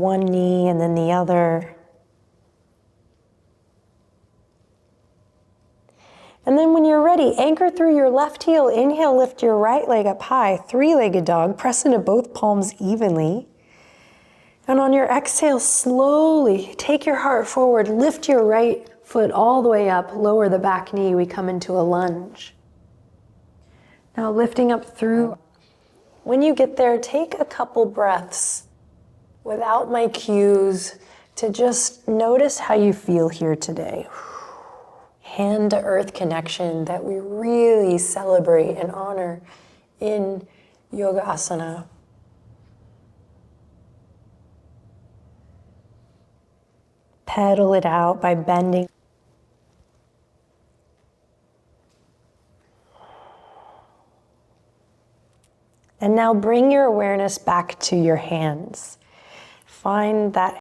one knee and then the other. And then when you're ready, anchor through your left heel. Inhale, lift your right leg up high. Three-legged dog. Press into both palms evenly. And on your exhale, slowly take your heart forward. Lift your right foot all the way up. Lower the back knee. We come into a lunge. Now lifting up through. When you get there, take a couple breaths without my cues to just notice how you feel here today. Hand to earth connection that we really celebrate and honor in yoga asana. Pedal it out by bending. And now bring your awareness back to your hands. Find that